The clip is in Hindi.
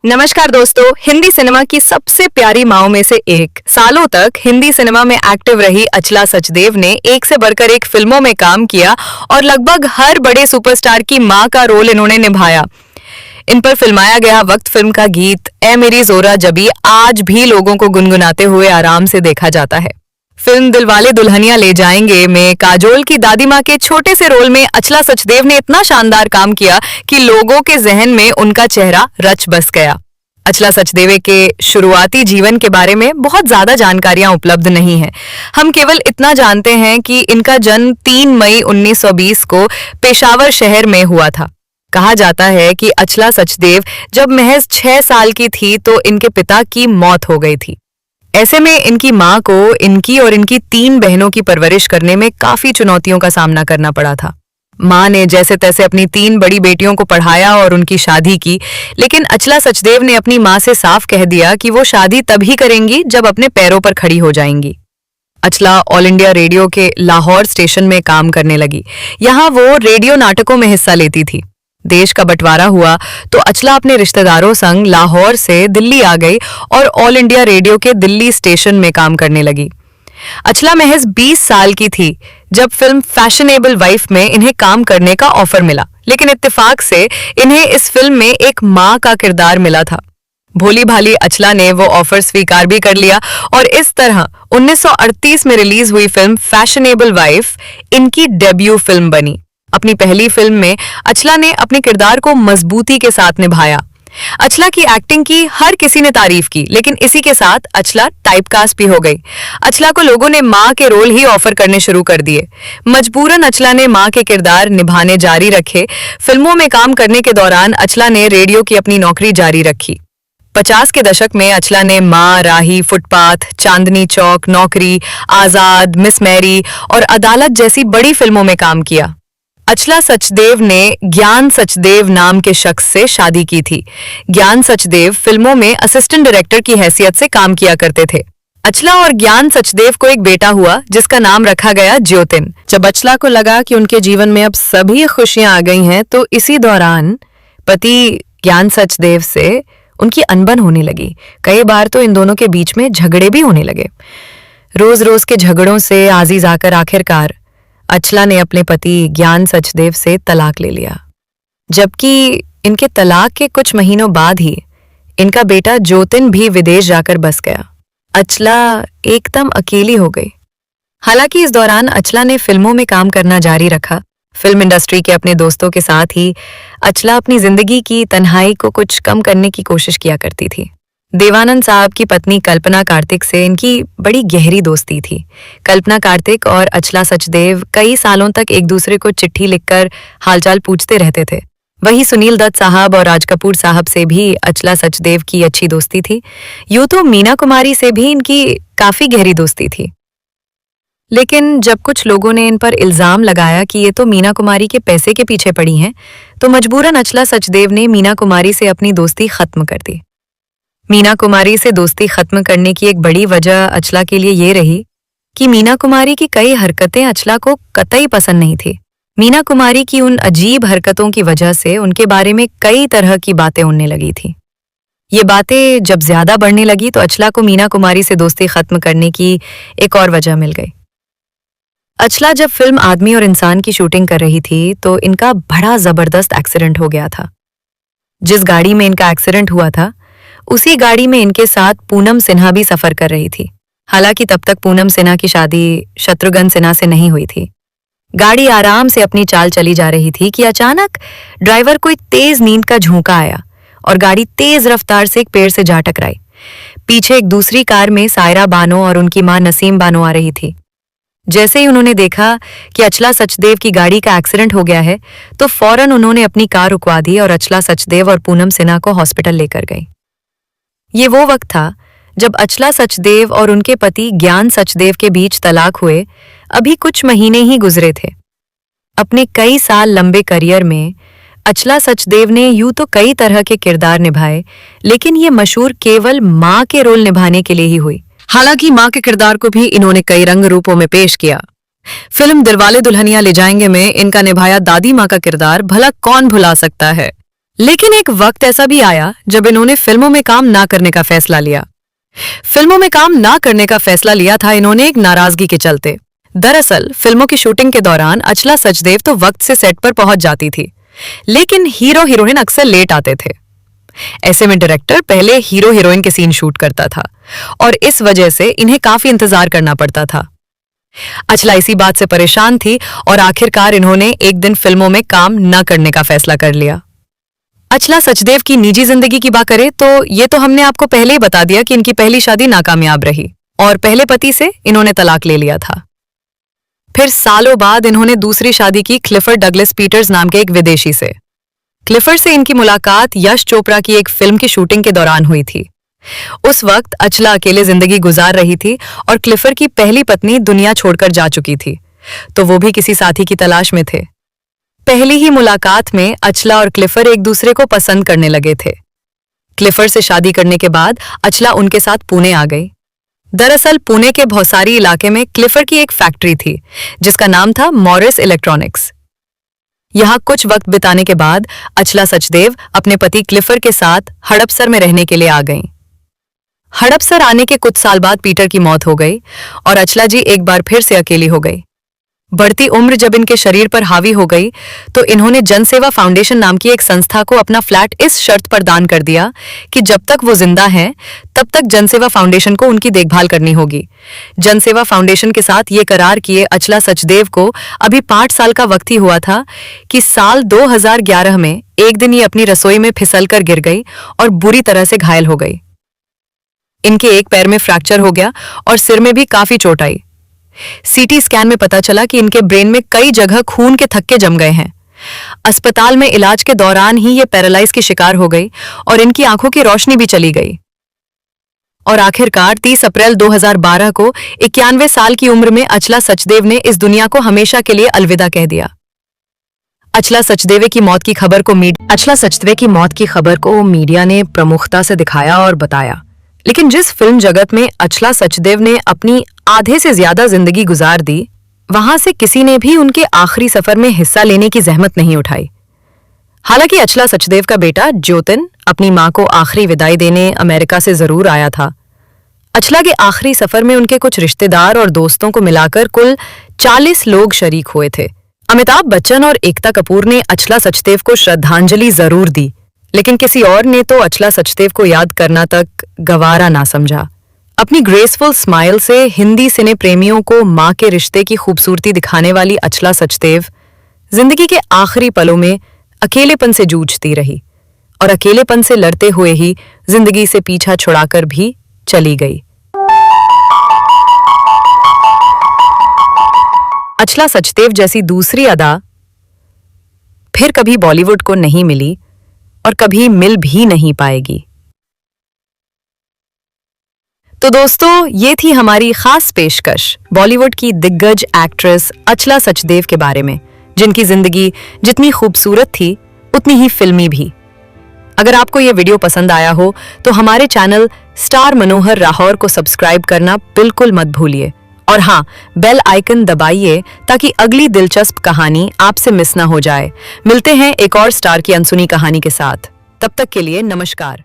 नमस्कार दोस्तों, हिंदी सिनेमा की सबसे प्यारी माओं में से एक, सालों तक हिंदी सिनेमा में एक्टिव रही अचला सचदेव ने एक से बढ़कर एक फिल्मों में काम किया और लगभग हर बड़े सुपरस्टार की मां का रोल इन्होंने निभाया। इन पर फिल्माया गया वक्त फिल्म का गीत ए मेरी जोरा जबी आज भी लोगों को गुनगुनाते हुए आराम से देखा जाता है। फिल्म दिलवाले दुल्हनिया ले जाएंगे में काजोल की दादी माँ के छोटे से रोल में अचला सचदेव ने इतना शानदार काम किया कि लोगों के जहन में उनका चेहरा रच बस गया। अचला सचदेव के शुरुआती जीवन के बारे में बहुत ज्यादा जानकारियां उपलब्ध नहीं हैं। हम केवल इतना जानते हैं कि इनका जन्म 3 मई 1920 को पेशावर शहर में हुआ था। कहा जाता है कि अचला सचदेव जब महज 6 साल की थी तो इनके पिता की मौत हो गई थी। ऐसे में इनकी मां को इनकी और इनकी 3 बहनों की परवरिश करने में काफी चुनौतियों का सामना करना पड़ा था। मां ने जैसे तैसे अपनी 3 बड़ी बेटियों को पढ़ाया और उनकी शादी की, लेकिन अचला सचदेव ने अपनी मां से साफ कह दिया कि वो शादी तभी करेंगी जब अपने पैरों पर खड़ी हो जाएंगी। अचला ऑल इंडिया रेडियो के लाहौर स्टेशन में काम करने लगी। यहाँ वो रेडियो नाटकों में हिस्सा लेती थी। देश का बंटवारा हुआ तो अचला अपने रिश्तेदारों संग लाहौर से दिल्ली आ गई और ऑल इंडिया रेडियो के दिल्ली स्टेशन में काम करने लगी। अचला महज 20 साल की थी जब फिल्म फैशनेबल वाइफ में इन्हें काम करने का ऑफर मिला, लेकिन इत्तेफाक से इन्हें इस फिल्म में एक मां का किरदार मिला था। भोली भाली अचला ने वो ऑफर स्वीकार भी कर लिया और इस तरह 1938 में रिलीज हुई फिल्म फैशनेबल वाइफ इनकी डेब्यू फिल्म बनी। अपनी पहली फिल्म में अचला ने अपने किरदार को मजबूती के साथ निभाया। अचला की एक्टिंग की हर किसी ने तारीफ की, लेकिन इसी के साथ अचला टाइपकास्ट भी हो गई। अचला को लोगों ने मां के रोल ही ऑफर करने शुरू कर दिए। मजबूरन अचला ने मां के किरदार निभाने जारी रखे। फिल्मों में काम करने के दौरान अचला ने रेडियो की अपनी नौकरी जारी रखी। 50 के दशक में अचला ने मां, राही, फुटपाथ, चांदनी चौक, नौकरी, आजाद, मिस मैरी और अदालत जैसी बड़ी फिल्मों में काम किया। अचला सचदेव ने ज्ञान सचदेव नाम के शख्स से शादी की थी। ज्ञान सचदेव फिल्मों में असिस्टेंट डायरेक्टर की हैसियत से काम किया करते थे। अचला और ज्ञान सचदेव को एक बेटा हुआ जिसका नाम रखा गया ज्योतिन। जब अचला को लगा कि उनके जीवन में अब सभी खुशियां आ गई हैं तो इसी दौरान पति ज्ञान सचदेव से उनकी अनबन होने लगी। कई बार तो इन दोनों के बीच में झगड़े भी होने लगे। रोज रोज के झगड़ों से आजीज आकर आखिरकार अचला ने अपने पति ज्ञान सचदेव से तलाक ले लिया। जबकि इनके तलाक के कुछ महीनों बाद ही इनका बेटा ज्योतिन भी विदेश जाकर बस गया। अचला एकदम अकेली हो गई। हालांकि इस दौरान अचला ने फिल्मों में काम करना जारी रखा। फिल्म इंडस्ट्री के अपने दोस्तों के साथ ही अचला अपनी जिंदगी की तन्हाई को कुछ कम करने की कोशिश किया करती थी। देवानंद साहब की पत्नी कल्पना कार्तिक से इनकी बड़ी गहरी दोस्ती थी। कल्पना कार्तिक और अचला सचदेव कई सालों तक एक दूसरे को चिट्ठी लिखकर हालचाल पूछते रहते थे। वही सुनील दत्त साहब और राज कपूर साहब से भी अचला सचदेव की अच्छी दोस्ती थी। यूं तो मीना कुमारी से भी इनकी काफी गहरी दोस्ती थी, लेकिन जब कुछ लोगों ने इन पर इल्जाम लगाया कि ये तो मीना कुमारी के पैसे के पीछे पड़ी हैं, तो मजबूरन अचला सचदेव ने मीना कुमारी से अपनी दोस्ती खत्म कर दी। मीना कुमारी से दोस्ती खत्म करने की एक बड़ी वजह अचला के लिए ये रही कि मीना कुमारी की कई हरकतें अचला को कतई पसंद नहीं थी। मीना कुमारी की उन अजीब हरकतों की वजह से उनके बारे में कई तरह की बातें उड़ने लगी थी। ये बातें जब ज्यादा बढ़ने लगी तो अचला को मीना कुमारी से दोस्ती खत्म करने की एक और वजह मिल गई। अचला जब फिल्म आदमी और इंसान की शूटिंग कर रही थी तो इनका बड़ा जबरदस्त एक्सीडेंट हो गया था। जिस गाड़ी में इनका एक्सीडेंट हुआ था उसी गाड़ी में इनके साथ पूनम सिन्हा भी सफर कर रही थी। हालांकि तब तक पूनम सिन्हा की शादी शत्रुघ्न सिन्हा से नहीं हुई थी। गाड़ी आराम से अपनी चाल चली जा रही थी कि अचानक ड्राइवर को एक तेज नींद का झोंका आया और गाड़ी तेज रफ्तार से एक पेड़ से जा टकराई। पीछे एक दूसरी कार में सायरा बानो और उनकी मां नसीम बानो आ रही थी। जैसे ही उन्होंने देखा कि अचला सचदेव की गाड़ी का एक्सीडेंट हो गया है तो फौरन उन्होंने अपनी कार रुकवा दी और अचला सचदेव और पूनम सिन्हा को हॉस्पिटल लेकर गई। ये वो वक्त था जब अचला सचदेव और उनके पति ज्ञान सचदेव के बीच तलाक हुए अभी कुछ महीने ही गुजरे थे। अपने कई साल लंबे करियर में अचला सचदेव ने यूं तो कई तरह के किरदार निभाए, लेकिन ये मशहूर केवल मां के रोल निभाने के लिए ही हुई। हालांकि मां के किरदार को भी इन्होंने कई रंग रूपों में पेश किया। फिल्म दिलवाले दुल्हनिया ले जाएंगे में इनका निभाया दादी मां का किरदार भला कौन भुला सकता है। लेकिन एक वक्त ऐसा भी आया जब इन्होंने फिल्मों में काम ना करने का फैसला लिया। फिल्मों में काम ना करने का फैसला लिया था इन्होंने एक नाराजगी के चलते। दरअसल फिल्मों की शूटिंग के दौरान अचला सचदेव तो वक्त से सेट पर पहुंच जाती थी, लेकिन हीरो हीरोइन अक्सर लेट आते थे। ऐसे में डायरेक्टर पहले हीरो हीरोइन के सीन शूट करता था और इस वजह से इन्हें काफी इंतजार करना पड़ता था। अचला इसी बात से परेशान थी और आखिरकार इन्होंने एक दिन फिल्मों में काम न करने का फैसला कर लिया। अचला सचदेव की निजी जिंदगी की बात करें तो ये तो हमने आपको पहले ही बता दिया कि इनकी पहली शादी नाकामयाब रही और पहले पति से इन्होंने तलाक ले लिया था। फिर सालों बाद इन्होंने दूसरी शादी की क्लिफर्ड डगलस पीटर्स नाम के एक विदेशी से। क्लिफर्ड से इनकी मुलाकात यश चोपड़ा की एक फिल्म की शूटिंग के दौरान हुई थी। उस वक्त अचला अकेले जिंदगी गुजार रही थी और क्लिफर्ड की पहली पत्नी दुनिया छोड़कर जा चुकी थी, तो वो भी किसी साथी की तलाश में थे। पहली ही मुलाकात में अचला और क्लिफर्ड एक दूसरे को पसंद करने लगे थे। क्लिफर्ड से शादी करने के बाद अचला उनके साथ पुणे आ गई। दरअसल पुणे के भौसारी इलाके में क्लिफर्ड की एक फैक्ट्री थी जिसका नाम था मॉरिस इलेक्ट्रॉनिक्स। यहां कुछ वक्त बिताने के बाद अचला सचदेव अपने पति क्लिफर्ड के साथ हड़पसर में रहने के लिए आ गईं। हड़पसर आने के कुछ साल बाद पीटर की मौत हो गई और अचला जी एक बार फिर से अकेली हो गई। बढ़ती उम्र जब इनके शरीर पर हावी हो गई तो इन्होंने जनसेवा फाउंडेशन नाम की एक संस्था को अपना फ्लैट इस शर्त पर दान कर दिया कि जब तक वो जिंदा हैं तब तक जनसेवा फाउंडेशन को उनकी देखभाल करनी होगी। जनसेवा फाउंडेशन के साथ ये करार किए अचला सचदेव को अभी 5 साल का वक्त ही हुआ था कि साल 2011 में एक दिन ये अपनी रसोई में फिसलकर गिर गई और बुरी तरह से घायल हो गई। इनके एक पैर में फ्रैक्चर हो गया और सिर में भी काफी चोट आई। सीटी स्कैन में पता चला कि इनके ब्रेन में कई जगह खून के थक्के जम गए हैं। अस्पताल में इलाज के दौरान ही ये पैरालाइज की शिकार हो गई और इनकी आंखों की रोशनी भी चली गई। और आखिरकार 30 अप्रैल 2012 को 91 साल की उम्र में अचला सचदेव ने इस दुनिया को हमेशा के लिए अलविदा कह दिया। अचला सचदेव की मौत की खबर को मीडिया ने प्रमुखता से दिखाया और बताया, लेकिन जिस फिल्म जगत में अचला सचदेव ने अपनी आधे से ज्यादा जिंदगी गुजार दी, वहां से किसी ने भी उनके आखिरी सफर में हिस्सा लेने की जहमत नहीं उठाई। हालांकि अचला सचदेव का बेटा ज्योतिन अपनी मां को आखिरी विदाई देने अमेरिका से जरूर आया था। अचला के आखिरी सफर में उनके कुछ रिश्तेदार और दोस्तों को मिलाकर कुल 40 लोग शरीक हुए थे। अमिताभ बच्चन और एकता कपूर ने अचला सचदेव को श्रद्धांजलि जरूर दी, लेकिन किसी और ने तो अचला सचदेव को याद करना तक गवारा ना समझा। अपनी ग्रेसफुल स्माइल से हिंदी सिने प्रेमियों को मां के रिश्ते की खूबसूरती दिखाने वाली अचला सचदेव जिंदगी के आखिरी पलों में अकेलेपन से जूझती रही और अकेलेपन से लड़ते हुए ही जिंदगी से पीछा छुड़ाकर भी चली गई। अचला सचदेव जैसी दूसरी अदा फिर कभी बॉलीवुड को नहीं मिली और कभी मिल भी नहीं पाएगी। तो दोस्तों, ये थी हमारी खास पेशकश बॉलीवुड की दिग्गज एक्ट्रेस अचला सचदेव के बारे में, जिनकी जिंदगी जितनी खूबसूरत थी उतनी ही फिल्मी भी। अगर आपको ये वीडियो पसंद आया हो तो हमारे चैनल स्टार मनोहर राहौर को सब्सक्राइब करना बिल्कुल मत भूलिए और हाँ, बेल आइकन दबाइए ताकि अगली दिलचस्प कहानी आपसे मिस ना हो जाए। मिलते हैं एक और स्टार की अनसुनी कहानी के साथ। तब तक के लिए नमस्कार।